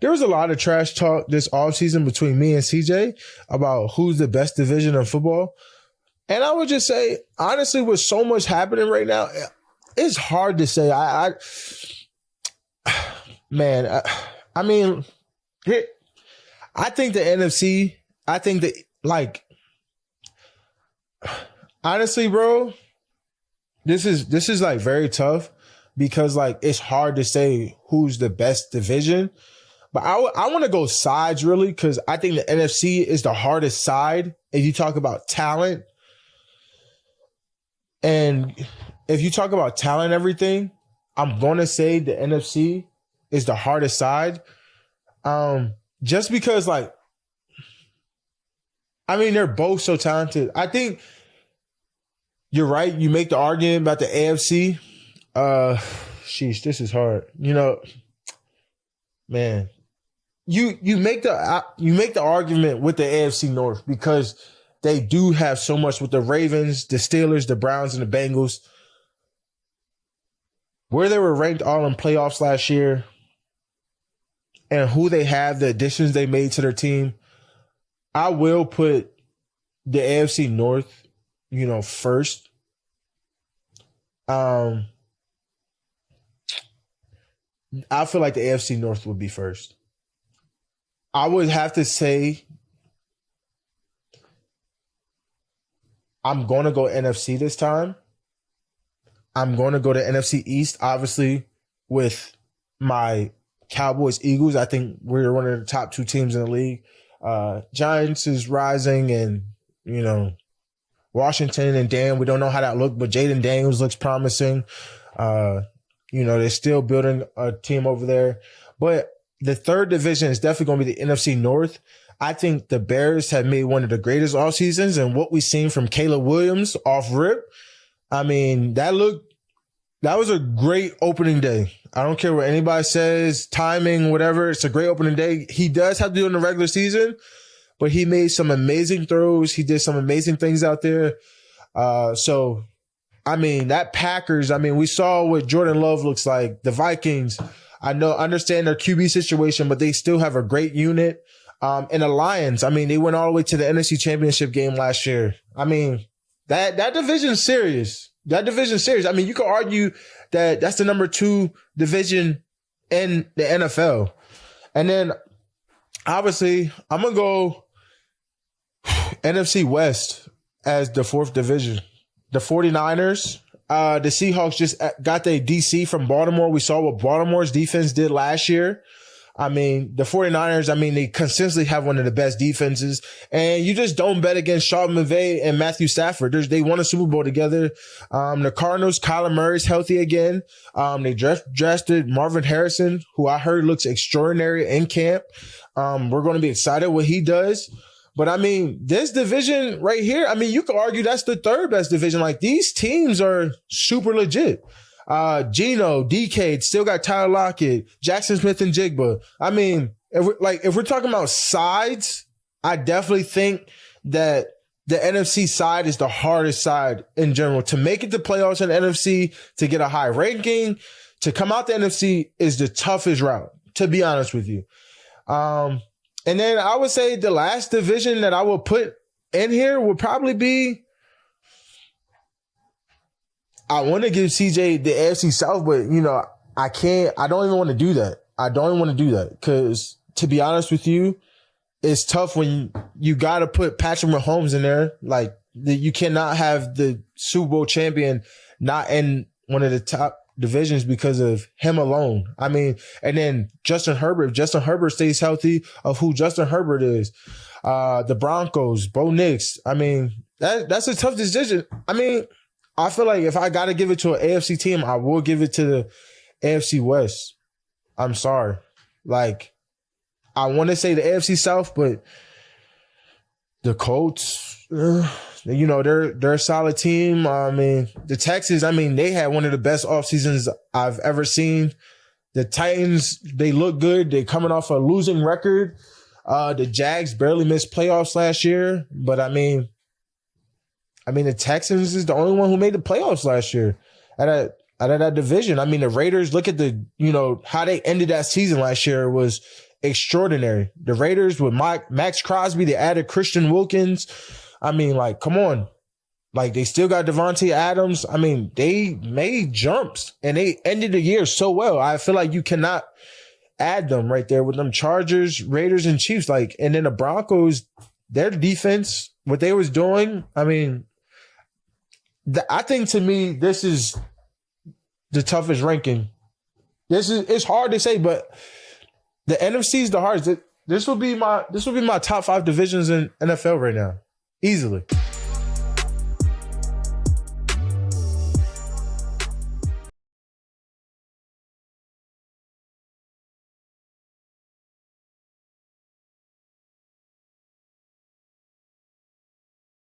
there was a lot of trash talk this offseason between me and CJ about who's the best division of football. And I would just say, honestly, with so much happening right now, it's hard to say. I think the NFC, I think that, like, honestly, bro, this is like very tough because, like, it's hard to say who's the best division. But I want to go sides, really, because I think the NFC is the hardest side if you talk about talent. And if you talk about talent and everything, I'm going to say the NFC is the hardest side. Just because, like, I mean, they're both so talented. I think you're right. You make the argument about the AFC. Sheesh, this is hard. You know, man, you make the argument with the AFC North because they do have so much with the Ravens, the Steelers, the Browns, and the Bengals. Where they were ranked all in playoffs last year and who they have, the additions they made to their team, I will put the AFC North, you know, first. I feel like the AFC North would be first. I would have to say I'm going to go NFC this time. I'm going to go to NFC East, obviously, with my Cowboys Eagles. I think we're one of the top two teams in the league. Giants is rising, and, you know, Washington and Dan, we don't know how that looked, but Jaden Daniels looks promising. You know, they're still building a team over there. But the third division is definitely going to be the NFC North. I think the Bears have made one of the greatest off seasons, and what we've seen from Caleb Williams off rip, I mean, that was a great opening day. I don't care what anybody says, timing, whatever. It's a great opening day. He does have to do it in the regular season, but he made some amazing throws. He did some amazing things out there. So, I mean, that Packers, I mean, we saw what Jordan Love looks like. The Vikings, understand their QB situation, but they still have a great unit. And the Lions, I mean, they went all the way to the NFC Championship game last year. I mean, that division's serious. That division's serious. I mean, you could argue that that's the number 2 division in the NFL. And then, obviously, I'm going to go NFC West as the 4th division. The 49ers, the Seahawks just got their DC from Baltimore. We saw what Baltimore's defense did last year. I mean, the 49ers, I mean, they consistently have one of the best defenses, and you just don't bet against Sean McVay and Matthew Stafford. They won a Super Bowl together. The Cardinals, Kyler Murray's healthy again. They drafted Marvin Harrison, who I heard looks extraordinary in camp. We're going to be excited what he does. But, I mean, this division right here, I mean, you could argue that's the 3rd best division. Like, these teams are super legit. Geno, DK, still got Tyler Lockett, Jackson Smith and Jigba. I mean, if we're talking about sides, I definitely think that the NFC side is the hardest side in general. To make it to playoffs in the NFC, to get a high ranking, to come out the NFC is the toughest route, to be honest with you. And then I would say the last division that I will put in here would probably be, I want to give CJ the AFC South, but, you know, I don't even want to do that. I don't even want to do that because, to be honest with you, it's tough when you got to put Patrick Mahomes in there. Like, you cannot have the Super Bowl champion not in one of the top divisions because of him alone. I mean, and then Justin Herbert. If Justin Herbert stays healthy, of who Justin Herbert is, the Broncos, Bo Nix. I mean, that's a tough decision. I mean, I feel like if I got to give it to an AFC team, I will give it to the AFC West. I'm sorry. Like, I want to say the AFC South, but the Colts, you know, they're a solid team. I mean, the Texans, I mean, they had one of the best off seasons I've ever seen. The Titans, they look good. They're coming off a losing record. The Jags barely missed playoffs last year, but I mean, the Texans is the only one who made the playoffs last year out of that division. I mean, the Raiders, look at how they ended that season last year was extraordinary. The Raiders with Max Crosby, they added Christian Wilkins. I mean, like, come on. Like, they still got Devontae Adams. I mean, they made jumps and they ended the year so well. I feel like you cannot add them right there with them Chargers, Raiders, and Chiefs. Like, and then the Broncos, their defense, what they was doing. I mean, I think to me, this is the toughest ranking. It's hard to say, but the NFC is the hardest. This will be my top 5 divisions in NFL right now, easily.